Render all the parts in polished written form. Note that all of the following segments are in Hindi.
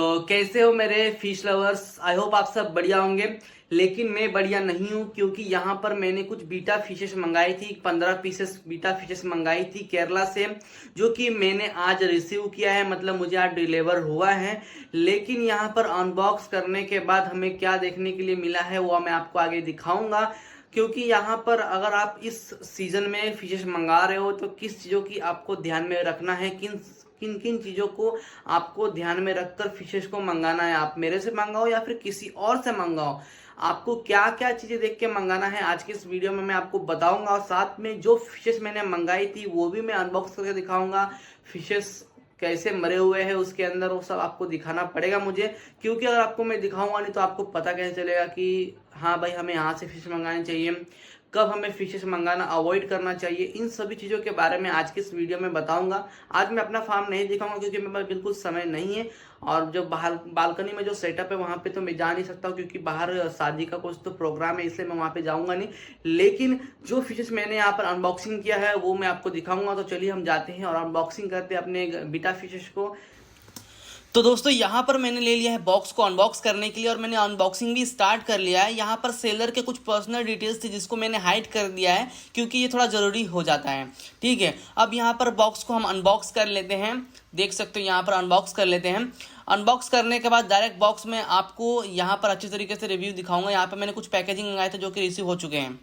तो कैसे हो मेरे फिश लवर्स। आई होप आप सब बढ़िया होंगे। लेकिन मैं बढ़िया नहीं हूँ क्योंकि यहाँ पर मैंने कुछ बीटा फिशेस मंगाई थी। 15 पीसेस बीटा फिशेस मंगाई थी केरला से, जो कि मैंने आज रिसीव किया है, मतलब मुझे आज डिलीवर हुआ है। लेकिन यहाँ पर अनबॉक्स करने के बाद हमें क्या देखने के लिए मिला है वो मैं आपको आगे दिखाऊंगा। क्योंकि यहाँ पर अगर आप इस सीजन में फिशेस मंगा रहे हो तो किस चीज़ों की आपको ध्यान में रखना है, किन किन किन चीज़ों को आपको ध्यान में रखकर फिशेस को मंगाना है। आप मेरे से मंगाओ या फिर किसी और से मंगाओ, आपको क्या क्या चीज़ें देख के मंगाना है आज की इस वीडियो में मैं आपको बताऊंगा। और साथ में जो फिशेस मैंने मंगाई थी वो भी मैं अनबॉक्स करके दिखाऊंगा। फिशेस कैसे मरे हुए हैं उसके अंदर वो सब आपको दिखाना पड़ेगा मुझे, क्योंकि अगर आपको मैं दिखाऊंगा नहीं तो आपको पता कैसे चलेगा कि हाँ भाई हमें यहाँ से फिश मंगानी चाहिए, कब हमें फिशेस मंगाना अवॉइड करना चाहिए। इन सभी चीज़ों के बारे में आज की इस वीडियो में बताऊंगा। आज मैं अपना फार्म नहीं दिखाऊंगा क्योंकि मेरे पास बिल्कुल समय नहीं है, और जो बाहर बालकनी में जो सेटअप है वहाँ पे तो मैं जा नहीं सकता हूँ क्योंकि बाहर शादी का कुछ तो प्रोग्राम है, इसलिए मैं वहाँ पे जाऊँगा नहीं। लेकिन जो फिशेस मैंने यहाँ पर अनबॉक्सिंग किया है वो मैं आपको दिखाऊंगा। तो चलिए हम जाते हैं और अनबॉक्सिंग करते हैं अपने बीटा फिशेस को। तो दोस्तों यहाँ पर मैंने ले लिया है बॉक्स को अनबॉक्स करने के लिए, और मैंने अनबॉक्सिंग भी स्टार्ट कर लिया है। यहाँ पर सेलर के कुछ पर्सनल डिटेल्स थे जिसको मैंने हाइड कर दिया है क्योंकि ये थोड़ा ज़रूरी हो जाता है। ठीक है, अब यहाँ पर बॉक्स को हम अनबॉक्स कर लेते हैं। देख सकते हो यहाँ पर अनबॉक्स कर लेते हैं। अनबॉक्स करने के बाद डायरेक्ट बॉक्स में आपको यहाँ पर अच्छे तरीके से रिव्यू दिखाऊंगा। यहाँ पर मैंने कुछ पैकेजिंग मंगाए थे जो कि रिसीव हो चुके हैं।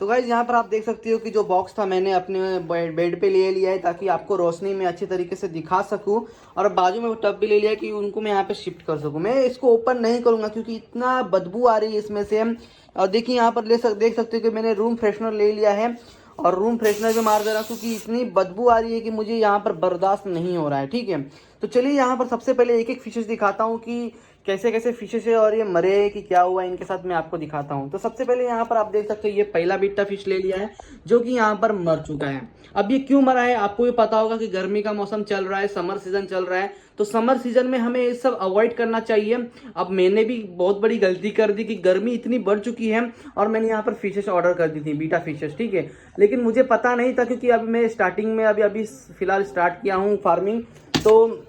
तो गाइज यहाँ पर आप देख सकते हो कि जो बॉक्स था मैंने अपने बेड पे ले लिया है ताकि आपको रोशनी में अच्छी तरीके से दिखा सकूं, और बाजू में वो टब भी ले लिया है कि उनको मैं यहाँ पे शिफ्ट कर सकूं। मैं इसको ओपन नहीं करूंगा क्योंकि इतना बदबू आ रही है इसमें से। और देखिए यहाँ पर देख सकते हो कि मैंने रूम फ्रेशनर ले लिया है, और रूम फ्रेशनर भी मार दे रहा हूँ क्योंकि इतनी बदबू आ रही है कि मुझे यहाँ पर बर्दाश्त नहीं हो रहा है। ठीक है, तो चलिए यहाँ पर सबसे पहले एक एक फिशेस दिखाता हूँ कि कैसे कैसे फिशेस है और ये मरे हैं कि क्या हुआ इनके साथ, मैं आपको दिखाता हूँ। तो सबसे पहले यहाँ पर आप देख सकते हो ये पहला बीटा फिश ले लिया है जो कि यहाँ पर मर चुका है। अब ये क्यों मरा है आपको भी पता होगा कि गर्मी का मौसम चल रहा है, समर सीजन चल रहा है, तो समर सीजन में हमें ये सब अवॉइड करना चाहिए। अब मैंने भी बहुत बड़ी गलती कर दी कि गर्मी इतनी बढ़ चुकी है और मैंने यहाँ पर फिशेस ऑर्डर कर दी थी, बीटा फिशेस। ठीक है, लेकिन मुझे पता नहीं था क्योंकि अभी मैं स्टार्टिंग में अभी फिलहाल स्टार्ट किया हूँ फार्मिंग, तो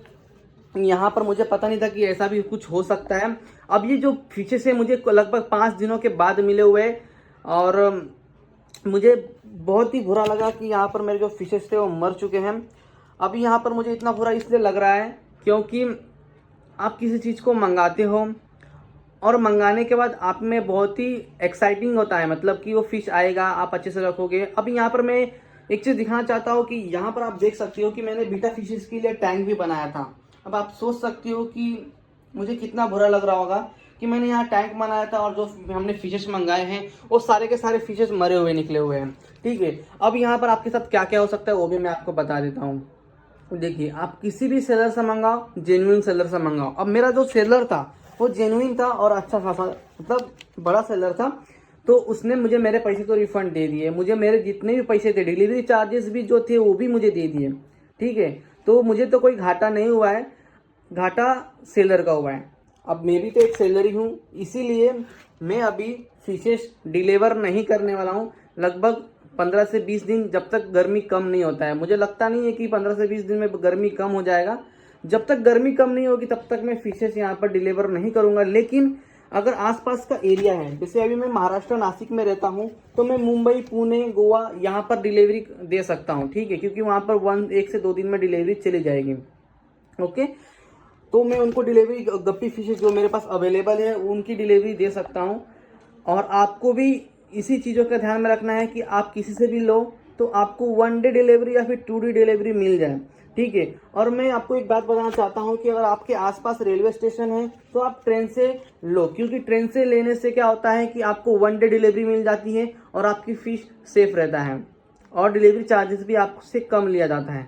यहाँ पर मुझे पता नहीं था कि ऐसा भी कुछ हो सकता है। अब ये जो फिशेस है मुझे लगभग 5 दिनों के बाद मिले हुए, और मुझे बहुत ही बुरा लगा कि यहाँ पर मेरे जो फिशेस थे वो मर चुके हैं। अभी यहाँ पर मुझे इतना बुरा इसलिए लग रहा है क्योंकि आप किसी चीज़ को मंगाते हो और मंगाने के बाद आप में बहुत ही एक्साइटिंग होता है, मतलब कि वो फिश आएगा, आप अच्छे से रखोगे। अभी यहाँ पर मैं एक चीज़ दिखाना चाहता हूँ कि यहाँ पर आप देख सकते हो कि मैंने बीटा फिशेस के लिए टैंक भी बनाया था। अब आप सोच सकते हो कि मुझे कितना बुरा लग रहा होगा कि मैंने यहाँ टैंक बनाया था और जो हमने फिशेस मंगाए हैं वो सारे के सारे फिशेस मरे हुए निकले हुए हैं। ठीक है, अब यहाँ पर आपके साथ क्या क्या हो सकता है वो भी मैं आपको बता देता हूँ। देखिए, आप किसी भी सेलर से मंगाओ, जेन्युइन सेलर से मंगाओ। अब मेरा जो सेलर था वो जेन्युइन था और अच्छा खासा, मतलब बड़ा सेलर था, तो उसने मुझे मेरे पैसे तो रिफंड दे दिए। मुझे मेरे जितने भी पैसे थे, डिलीवरी चार्जेस भी जो थे वो भी मुझे दे दिए। ठीक है, तो मुझे तो कोई घाटा नहीं हुआ है, घाटा सेलर का हुआ है। अब मैं भी तो एक सेलर ही हूँ, इसीलिए मैं अभी फिशेस डिलीवर नहीं करने वाला हूँ लगभग 15 से 20 दिन, जब तक गर्मी कम नहीं होता है। मुझे लगता नहीं है कि 15 से 20 दिन में गर्मी कम हो जाएगा। जब तक गर्मी कम नहीं होगी तब तक मैं फिशेस यहाँ पर डिलीवर नहीं करूँगा। लेकिन अगर आसपास का एरिया है, जैसे अभी मैं महाराष्ट्र नासिक में रहता हूँ, तो मैं मुंबई, पुणे, गोवा यहाँ पर डिलीवरी दे सकता हूँ। ठीक है, क्योंकि वहाँ पर 1 से 2 दिन में डिलीवरी चली जाएगी। ओके, तो मैं उनको डिलीवरी गप्पी फिशेस जो मेरे पास अवेलेबल है उनकी डिलीवरी दे सकता हूँ। और आपको भी इसी चीज़ों का ध्यान में रखना है कि आप किसी से भी लो तो आपको 1 डे डिलीवरी या फिर 2 डे डिलीवरी मिल जाए। ठीक है, और मैं आपको एक बात बताना चाहता हूँ कि अगर आपके आसपास रेलवे स्टेशन है तो आप ट्रेन से लो, क्योंकि ट्रेन से लेने से क्या होता है कि आपको 1 डे डिलीवरी मिल जाती है और आपकी फ़ीस सेफ रहता है, और डिलीवरी चार्जेस भी आपसे कम लिया जाता है।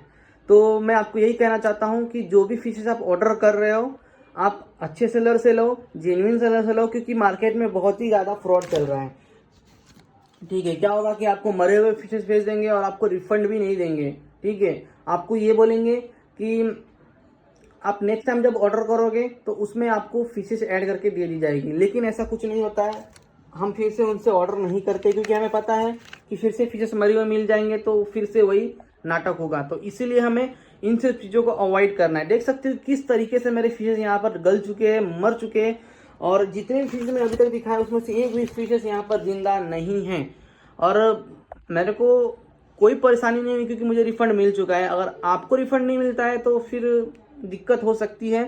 तो मैं आपको यही कहना चाहता हूँ कि जो भी फिशेस आप ऑर्डर कर रहे हो आप अच्छे सेलर से लो, जेन्युइन सेलर से लो, क्योंकि मार्केट में बहुत ही ज़्यादा फ्रॉड चल रहा है। ठीक है, क्या होगा कि आपको मरे हुए फिशेस भेज देंगे और आपको रिफंड भी नहीं देंगे। ठीक है, आपको ये बोलेंगे कि आप नेक्स्ट टाइम जब ऑर्डर करोगे तो उसमें आपको फिशेस ऐड करके दे दी जाएगी, लेकिन ऐसा कुछ नहीं होता है। हम फिर से उनसे ऑर्डर नहीं करते, क्योंकि हमें पता है कि फिर से फिशेस मरी हुए मिल जाएंगे तो फिर से वही नाटक होगा। तो इसीलिए हमें इन सब चीज़ों को अवॉइड करना है। देख सकते हो किस तरीके से मेरे फिशेस यहाँ पर गल चुके हैं, मर चुके हैं, और जितने भी फिशेस मैंने अभी तक दिखाया उसमें से एक भी फिशेस यहाँ पर जिंदा नहीं हैं। और मेरे को कोई परेशानी नहीं हुई, क्योंकि मुझे रिफंड मिल चुका है। अगर आपको रिफंड नहीं मिलता है तो फिर दिक्कत हो सकती है।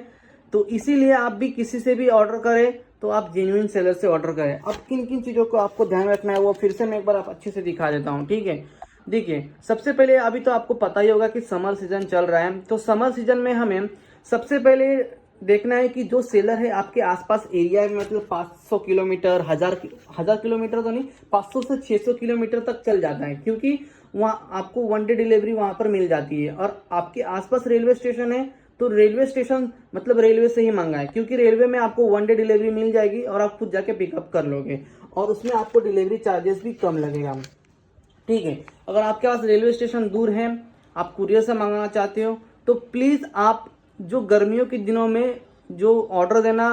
तो इसीलिए आप भी किसी से भी ऑर्डर करें तो आप जेन्युइन सेलर से ऑर्डर करें। अब किन किन चीज़ों को आपको ध्यान रखना है वो फिर से मैं एक बार आप अच्छे से दिखा देता हूँ, ठीक है। देखिए, सबसे पहले अभी तो आपको पता ही होगा कि समर सीजन चल रहा है, तो समर सीजन में हमें सबसे पहले देखना है कि जो सेलर है आपके आसपास एरिया में, मतलब 500 किलोमीटर, हजार किलोमीटर तो नहीं, 500 से 600 किलोमीटर तक चल जाता है, क्योंकि वहाँ आपको 1 डे डिलीवरी वहाँ पर मिल जाती है। और आपके आसपास रेलवे स्टेशन है तो रेलवे स्टेशन मतलब रेलवे से ही मंगाएं, क्योंकि रेलवे में आपको 1 डे डिलीवरी मिल जाएगी और आप खुद जाके पिकअप कर लोगे, और उसमें आपको डिलीवरी चार्जेस भी कम लगेगा, ठीक है। अगर आपके पास रेलवे स्टेशन दूर है, आप कुरियर से मंगाना चाहते हो, तो प्लीज़ आप जो गर्मियों के दिनों में जो ऑर्डर देना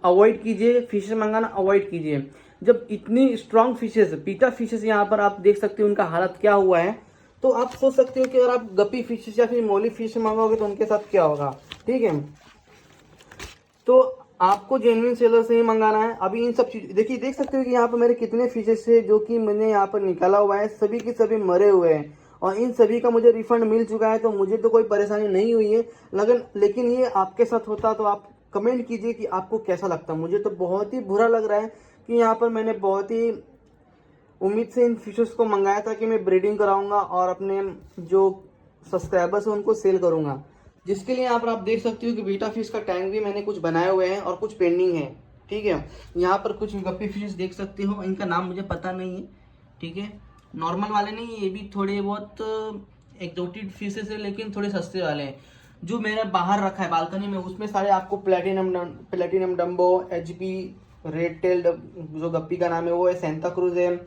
अवॉइड कीजिए, फिशेस मंगाना अवॉइड कीजिए। जब इतनी स्ट्रांग फिशेस, पीटा फिशेस यहाँ पर आप देख सकते हो उनका हालत क्या हुआ है, तो आप सोच सकते हो कि अगर आप गप्पी फिशेस या फिर मोली फिश मंगाओगे तो उनके साथ क्या होगा, ठीक है। तो आपको जेन्युइन सेलर से ही मंगाना है। अभी इन सब चीज देखिए, देख सकते हो कि यहाँ पर मेरे कितने फिशेस है जो कि मैंने यहाँ पर निकाला हुआ है, सभी के सभी मरे हुए हैं, और इन सभी का मुझे रिफंड मिल चुका है। तो मुझे तो कोई परेशानी नहीं हुई है, लेकिन ये आपके साथ होता तो आप कमेंट कीजिए कि आपको कैसा लगता। मुझे तो बहुत ही बुरा लग रहा है कि यहाँ पर मैंने बहुत ही उम्मीद से इन फिशेस को मंगाया था कि मैं ब्रीडिंग कराऊंगा और अपने जो सब्सक्राइबर्स हैं उनको सेल करूंगा, जिसके लिए यहाँ पर आप देख सकते हो कि बीटा फिश का टैंक भी मैंने कुछ बनाए हुए हैं और कुछ पेंडिंग है, ठीक है। यहाँ पर कुछ गप्पी फिश देख सकते हो, इनका नाम मुझे पता नहीं है, ठीक है। नॉर्मल वाले नहीं, ये भी थोड़े बहुत एक्जोटिक फिशेस है, लेकिन थोड़े सस्ते वाले हैं। जो मैंने बाहर रखा है बालकनी में, उसमें सारे आपको platinum Dumbo, HP, red tell जो गप्पी का नाम है वो है, सेंटा क्रूज है,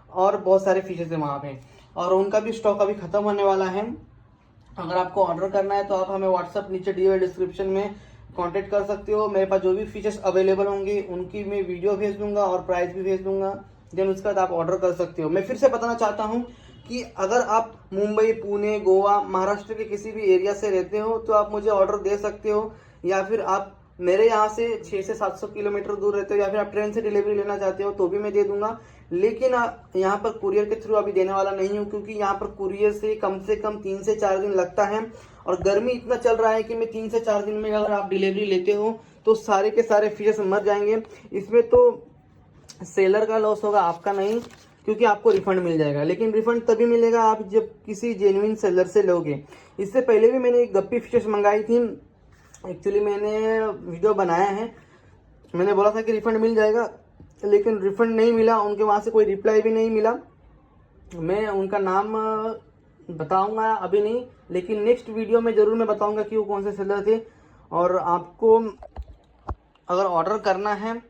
और बहुत सारे फिशेस है वहाँ पे, और उनका भी स्टॉक अभी खत्म होने वाला है। अगर आपको ऑर्डर करना है तो आप हमें व्हाट्सअप नीचे दिए हुए डिस्क्रिप्शन में कांटेक्ट कर सकते हो। मेरे पास जो भी फीचर्स अवेलेबल होंगे उनकी मैं वीडियो भेज दूंगा और प्राइस भी भेज दूंगा, देन उसके बाद आप ऑर्डर कर सकते हो। मैं फिर से बताना चाहता हूँ कि अगर आप मुंबई, पुणे, गोवा, महाराष्ट्र के किसी भी एरिया से रहते हो तो आप मुझे ऑर्डर दे सकते हो, या फिर आप मेरे यहाँ से 600 से 700 किलोमीटर दूर रहते हो, या फिर आप ट्रेन से डिलीवरी लेना चाहते हो तो भी मैं दे दूंगा। लेकिन यहाँ पर कुरियर के थ्रू अभी देने वाला नहीं हूँ, क्योंकि यहाँ पर कुरियर से कम 3 से 4 दिन लगता है, और गर्मी इतना चल रहा है कि मैं 3 से 4 दिन में अगर आप डिलीवरी लेते हो तो सारे के सारे फिशेस मर जाएंगे। इसमें तो सेलर का लॉस होगा, आपका नहीं, क्योंकि आपको रिफंड मिल जाएगा। लेकिन रिफंड तभी मिलेगा आप जब किसी जेन्युइन सेलर से लोगे। इससे पहले भी मैंने एक गप्पी फिशेस मंगाई थी, एक्चुअली मैंने वीडियो बनाया है, मैंने बोला था कि रिफंड मिल जाएगा, लेकिन रिफंड नहीं मिला, उनके वहाँ से कोई रिप्लाई भी नहीं मिला। मैं उनका नाम बताऊंगा अभी नहीं, लेकिन नेक्स्ट वीडियो में ज़रूर मैं बताऊंगा कि वो कौन से सेलर थे। और आपको अगर ऑर्डर करना है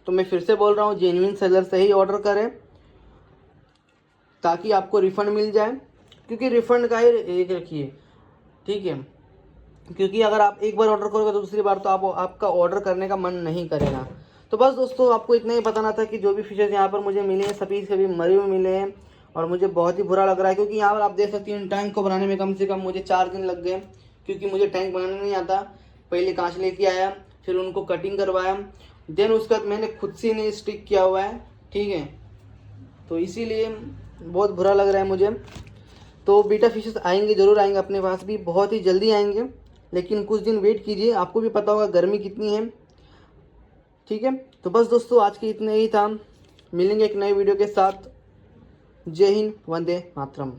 तो मैं फिर से बोल रहा हूँ, जेन्युइन सेलर से ही ऑर्डर करें ताकि आपको रिफ़ंड मिल जाए, क्योंकि रिफ़ंड का ही एक रखिए, ठीक है। क्योंकि अगर आप एक बार ऑर्डर करोगे तो दूसरी बार तो आपका ऑर्डर करने का मन नहीं करेगा। तो बस दोस्तों, आपको इतना ही बताना था कि जो भी फिशेज यहाँ पर मुझे मिले हैं सभी मरे हुए मिले हैं, और मुझे बहुत ही बुरा लग रहा है, क्योंकि यहाँ पर आप देख सकते हैं टैंक को बनाने में कम से कम मुझे 4 दिन लग गए, क्योंकि मुझे टैंक बनाने नहीं आता। पहले कांच लेके आया, फिर उनको कटिंग करवाया, देन उसके बाद मैंने खुद से इन्हें स्टिक किया हुआ है, ठीक है। तो इसीलिए बहुत बुरा लग रहा है मुझे। तो बीटा फिशेस आएंगे, ज़रूर आएंगे अपने पास भी, बहुत ही जल्दी आएंगे, लेकिन कुछ दिन वेट कीजिए, आपको भी पता होगा गर्मी कितनी है, ठीक है। तो बस दोस्तों, आज के इतना ही था, मिलेंगे एक नए वीडियो के साथ। जय हिंद, वंदे मातरम।